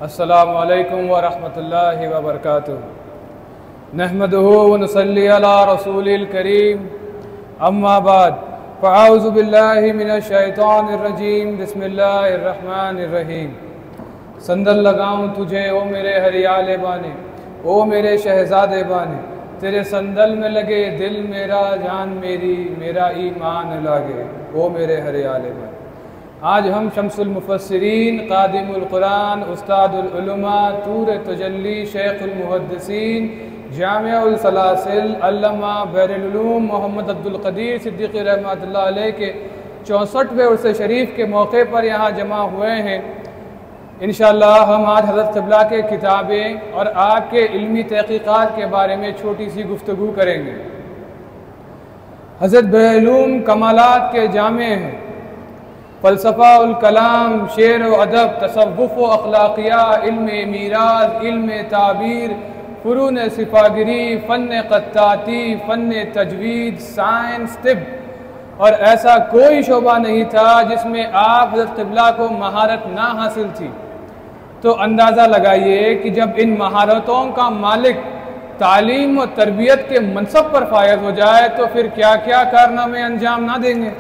अस्सलामु अलैकुम व रहमतुल्लाहि व बरकातुहू। नहमदुहु व नुसल्ली अला रसूलिल करीम, अम्मा बाद, फ़अऊज़ु बिल्लाहि मिनश शैतानिर रजीम, बिस्मिल्लाहिर रहमानिर रहीम। संदल लगाऊं तुझे ओ मेरे हरियाले बाने, ओ मेरे शहज़ादे बाने, तेरे संदल में लगे दिल मेरा, जान मेरी, मेरा ईमान लागे, ओ मेरे हरियाले बाने। आज हम शम्सुल मुफस्सिरीन, क़ादिमुल क़ुरान, उस्तादुल उलमा, तूर तजल्ली, शेखुल मुहद्दिसीन, जामिउल सलासिल, अल्लामा बहरुल उलूम मोहम्मद अब्दुल क़दीर सिद्दीक़ी रहमतुल्लाह अलैह के 64वें उर्स शरीफ के मौके पर यहाँ जमा हुए हैं। इंशाअल्लाह हम आज हज़रत क़िबला के किताबें और आपके इल्मी तहक़ीक़ात के बारे में छोटी सी गुफ्तगू करेंगे। हज़रत बहरुल उलूम कमालात के जामे हैं। फ़लसफ़ा उल कलाम, शेर व अदब, तसव्वुफ़ व अख़लाक़िया, इल्म मीरास, इल्म ताबीर, फ़ुरून सिफ़ागिरी, फ़न क़त्ताती, फ़न तजवीद, साइंस, तिब और ऐसा कोई शोबा नहीं था जिसमें आप हज़रत क़िबला को महारत ना हासिल थी। तो अंदाज़ा लगाइए कि जब इन महारतों का मालिक तालीम और तरबियत के मनसब पर फायज हो जाए तो फिर क्या क्या कारनामे अंजाम ना देंगे।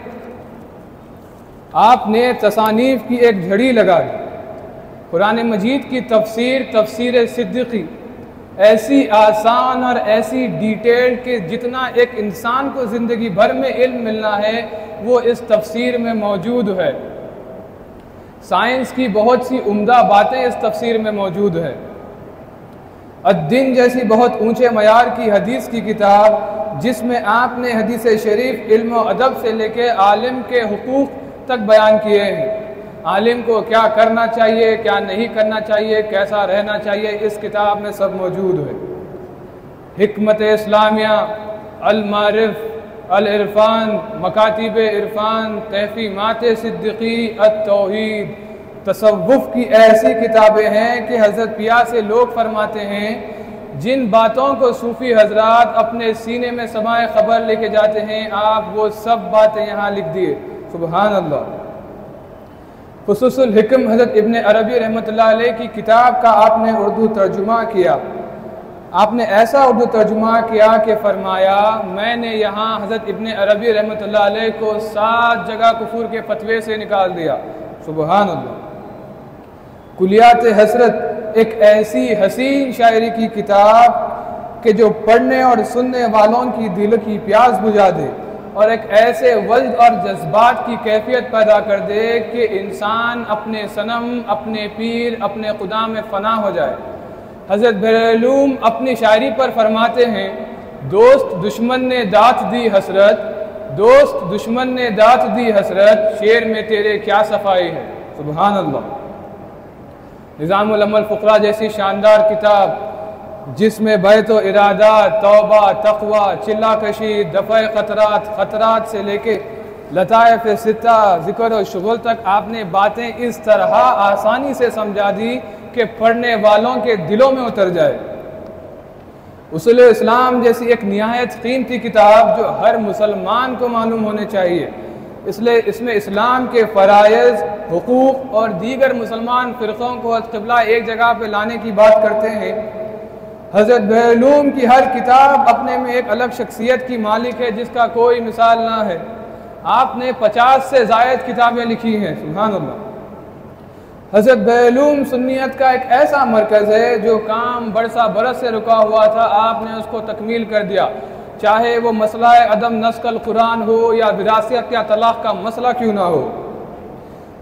आपने तसानीफ़ की एक झड़ी लगा दी। कुरान मजीद की तफसीर, तफसीर सिद्दीक़ी ऐसी आसान और ऐसी डिटेल्ड कि जितना एक इंसान को ज़िंदगी भर में इल्म मिलना है वो इस तफसीर में मौजूद है। साइंस की बहुत सी उम्दा बातें इस तफसीर में मौजूद है। अद्दीन जैसी बहुत ऊंचे मयार की हदीस की किताब जिसमें आपने हदीस शरीफ, इल्म व अदब से लेके आलिम के हुकूक तक बयान किए हैं। आलिम को क्या करना चाहिए, क्या नहीं करना चाहिए, कैसा रहना चाहिए, इस किताब में सब मौजूद है। हिकमत इस्लामिया, अल मारिफ, अल इरफान, मकातिब इरफान, तहफ़ीमात सिद्दीक़ी, अत-तौहीद, तसव्वुफ़ की ऐसी किताबें हैं कि हज़रत पिया से लोग फरमाते हैं जिन बातों को सूफ़ी हजरात अपने सीने में समाए ख़बर लेके जाते हैं, आप वो सब बातें यहाँ लिख दिए। सुबहान अल्लाह। ख़ुसूसुल हिकम हज़रत इब्न अरबी रहमतुल्लाह अलैह की किताब का आपने उर्दू तर्जुमा किया। आपने ऐसा उर्दू तर्जुमा किया कि फरमाया, मैंने यहाँ हज़रत इब्न अरबी रहमतुल्लाह अलैह को 7 जगह कुफर के फतवे से निकाल दिया। सुबहान अल्लाह। कुलियात हसरत एक ऐसी हसीन शायरी की किताब कि जो पढ़ने और सुनने वालों की दिल की प्यास बुझा दे और एक ऐसे वज्द और जज्बात की कैफियत पैदा कर दे कि इंसान अपने सनम, अपने पीर, अपने खुदा में फ़ना हो जाए। हज़रत बहरुल उलूम अपनी शायरी पर फरमाते हैं, दोस्त दुश्मन ने दात दी हसरत, दोस्त दुश्मन ने दात दी हसरत, शेर में तेरे क्या सफाई है। सुबहान अल्लाह। निज़ामुल अमल फ़ुक़रा जैसी शानदार किताब जिसमें बैत व इरादा, तौबा, तक़वा, चिल्ला कशी, दफ़ा ख़तरात, ख़तरात से लेके लताइफ़ सित्ता, ज़िक्र और शुग़ुल तक आपने बातें इस तरह आसानी से समझा दी कि पढ़ने वालों के दिलों में उतर जाए। उसूल इस्लाम जैसी एक निहायत कीमती किताब जो हर मुसलमान को मालूम होने चाहिए, इसलिए इसमें इस्लाम के फ़राइज़, हुकूक़ और दीगर मुसलमान फ़िरक़ों को क़िबला एक जगह पर लाने की बात करते हैं। हज़रत बहरुल उलूम की हर किताब अपने में एक अलग शख्सियत की मालिक है जिसका कोई मिसाल ना है। आपने 50 से ज़ायद किताबें लिखी हैं। सुभान अल्लाह। हज़रत बहरुल उलूम सुन्नियत का एक ऐसा मरकज़ है जो काम बरसा बरस से रुका हुआ था, आपने उसको तकमील कर दिया। चाहे वो मसला अदम नस्क़ल कुरान हो या विरासत या तलाक़ का मसला क्यों ना हो।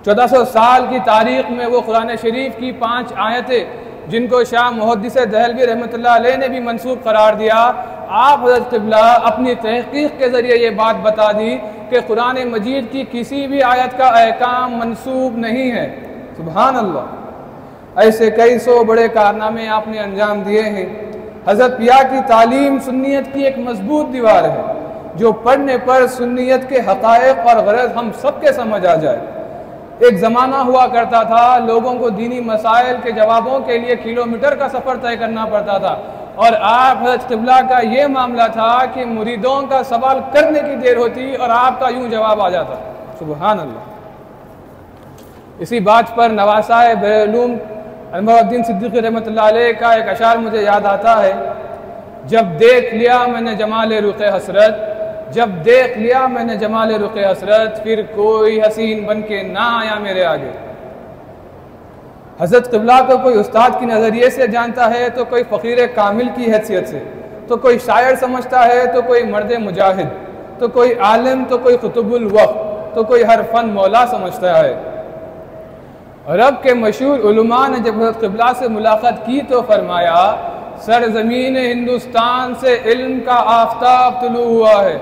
1400 साल की तारीख़ में वो कुरान शरीफ की 5 आयतें जिनको शाह मुहद्दिस दहलवी रहमतुल्लाह अलैह ने भी मंसूब करार दिया, आप हज़रत क़िबला अपनी तहक़ीक़ के ज़रिए ये बात बता दी कि कुरान मजीद की किसी भी आयत का अहकाम मंसूब नहीं है। सुबहान अल्लाह। ऐसे कई सौ बड़े कारनामे आपने अंजाम दिए हैं। हज़रत पिया की तालीम सुन्नियत की एक मजबूत दीवार है जो पढ़ने पर सुन्नियत के हक़ाइक़ और ग़रज़ हम सब के समझ आ जाए। एक ज़माना हुआ करता था लोगों को दीनी मसाइल के जवाबों के लिए किलोमीटर का सफ़र तय करना पड़ता था और आप हज़रत क़िबला का ये मामला था कि मुरीदों का सवाल करने की देर होती और आपका यूँ जवाब आ जाता। सुबहान अल्लाह। इसी बात पर नवासा बहरुल उलूम अनवरुद्दीन सिद्दीकी रहमतुल्लाह अलैह का एक अशार मुझे याद आता है, जब देख लिया मैंने जमाल रुक़ हसरत, जब देख लिया मैंने जमाल रुक़ हसरत, फिर कोई हसीन बन के ना आया मेरे आगे। हज़रत क़िबला को कोई उस्ताद की नज़रिए से जानता है, तो कोई फ़कीर कामिल की हैसियत से, तो कोई शायर समझता है, तो कोई मर्द मुजाहिद, तो कोई आलिम, तो कोई कुतुबुल वक़्त, तो कोई हर फ़न मौला समझता है। अरब के मशहूर उलमा ने जब हज़रत क़िबला से मुलाकात की तो फरमाया, सरज़मीन हिंदुस्तान से इल्म का आफ़ताब तुलू हुआ है।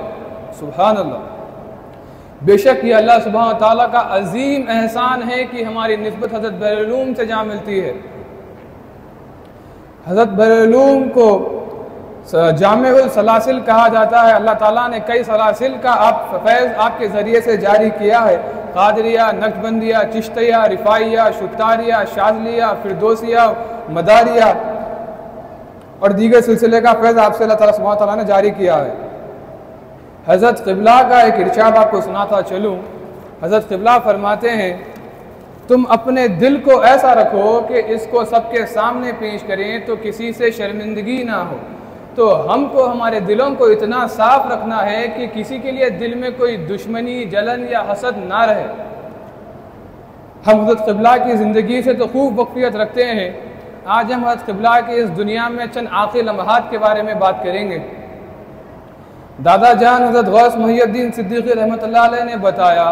सुभान अल्लाह। बेशक ये अल्लाह सुब्हान व तआला का अजीम एहसान है कि हमारी निस्बत हज़रत बहरुल से जहाँ मिलती है। हज़रत बहरुल को जामिउल सलासिल कहा जाता है। अल्लाह ताला ने कई सलासिल का फैज़ आपके ज़रिए से जारी किया है। कादरिया, नक्शबंदिया, चिश्तिया, रिफ़ाइया, शुत्तारिया, शाज़लिया, फिरदौसिया, मदारिया और दीगर सिलसिले का फैज़ आपसे अल्लाह ताला सुब्हान व तआला ने जारी किया है। हज़रत क़िबला का एक इरशाद आपको सुनाता चलूँ। हज़रत क़िबला फरमाते हैं, तुम अपने दिल को ऐसा रखो कि इसको सबके सामने पेश करें तो किसी से शर्मिंदगी ना हो। तो हमको हमारे दिलों को इतना साफ रखना है कि किसी के लिए दिल में कोई दुश्मनी, जलन या हसद ना रहे। हम हज़रत क़िबला की ज़िंदगी से तो खूब वक़फ़ियत रखते हैं। आज हम हज़रत क़िबला के इस दुनिया में चंद आखिरी लम्हात के बारे में बात करेंगे। दादा जान हज़रत गौस मुहियुद्दीन सिद्दीकी रहमतुल्लाह अलैह ने बताया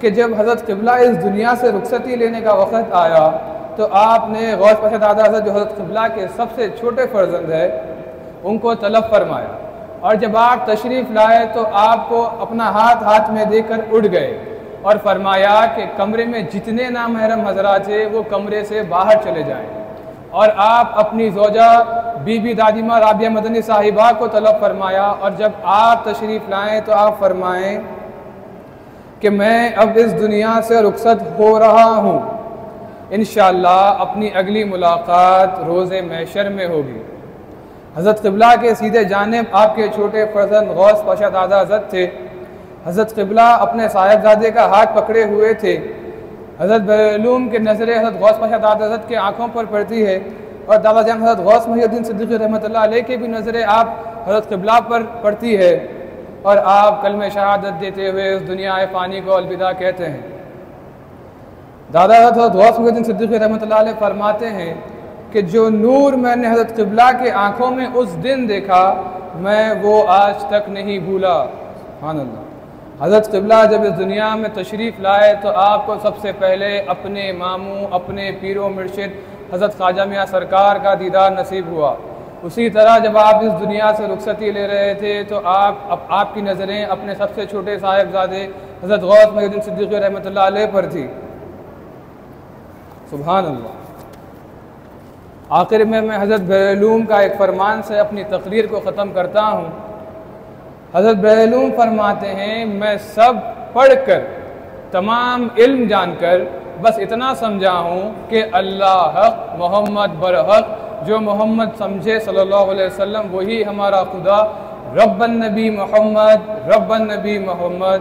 कि जब हज़रत क़िबला इस दुनिया से रुखसती लेने का वक़्त आया तो आपने गौस पाशा दादा हज़रत जो हज़रत क़िबला के सबसे छोटे फ़र्जंद है उनको तलब फरमाया, और जब आप तशरीफ़ लाए तो आपको अपना हाथ में देकर उड़ गए और फरमाया कि कमरे में जितने नामहरम हज़रात थे वो कमरे से बाहर चले जाएँ, और आप अपनी ज़ौजा बीबी दादिमा राबिया मदनी साहिबा को तलब फरमाया, और जब आप तशरीफ़ लाएँ तो आप फरमाएँ कि मैं अब इस दुनिया से रुखसत हो रहा हूँ, इंशाअल्लाह अपनी अगली मुलाकात रोज़े महशर में होगी। हज़रत क़िबला के सीधे जानिब आपके छोटे फर्जंद गौस पाशा दादा हज़रत थे। हज़रत क़िबला अपने साहिबजादे का हाथ पकड़े हुए थे। हज़रत बहरुल के नज़रें हज़रत गौस पाशा दादा हज़रत के आँखों पर पड़ती है, और दादा जान हज़रत गौस मुहियुद्दीन सिद्दीकी रहमतुल्लाह अलैह के भी नज़रें आप हज़रत क़िबला पर पड़ती है, और आप कलमे शहादत देते हुए इस दुनिया फ़ानी को अलविदा कहते हैं। दादा हज़रत गौस मुहियुद्दीन सिद्दीकी रहमतुल्लाह अलैह फरमाते हैं कि जो नूर मैंने हज़रत क़िबला के आँखों में उस दिन देखा मैं वो आज तक नहीं भूला। सुभान अल्लाह। हज़रत क़िबला जब इस दुनिया में तशरीफ़ लाए तो आपको सबसे पहले अपने मामू, अपने पीरो मुर्शिद हज़रत ख्वाजा मियाँ सरकार का दीदार नसीब हुआ। उसी तरह जब आप इस दुनिया से रुखसती ले रहे थे तो आपकी नज़रें अपने सबसे छोटे साहिबजादे हज़रत गौस मुहियुद्दीन सिद्दीकी रहमतुल्लाह अलैह पर थी। सुभान अल्लाह। आखिर में मैं हज़रत बहरुल का एक फ़रमान से अपनी तकरीर को ख़त्म करता हूँ। हज़रत बहरुल फरमाते हैं, मैं सब पढ़ कर तमाम इल्म जानकर बस इतना समझा हूँ कि अल्लाह हक़, मोहम्मद बरहक़, जो मोहम्मद समझे सल्लल्लाहु अलैहि वसल्लम वही हमारा खुदा, रब्बन नबी मोहम्मद, रब्बन नबी मोहम्मद।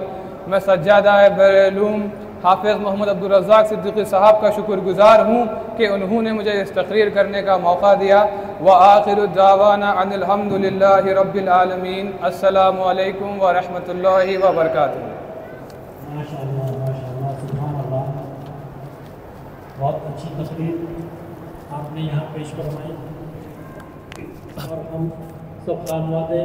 मैं सज्जादा बहरुल हाफिज़ मोहम्मद अब्दुल रज़्ज़ाक़ सिद्दीकी साहब का शुक्रगुज़ार हूँ कि उन्होंने मुझे इस तकरीर करने का मौका दिया। व आखिरु दावाना अनिल हम्दुलिल्लाहि रब्बिल आलमीन। अस्सलामु अलैकुम व रहमतुल्लाहि व बरकातुहू। माशाअल्लाह, माशाअल्लाह, सुभान अल्लाह। बहुत अच्छी तकरीर आपने यहाँ पेश करवाई, और हम सब खानवादे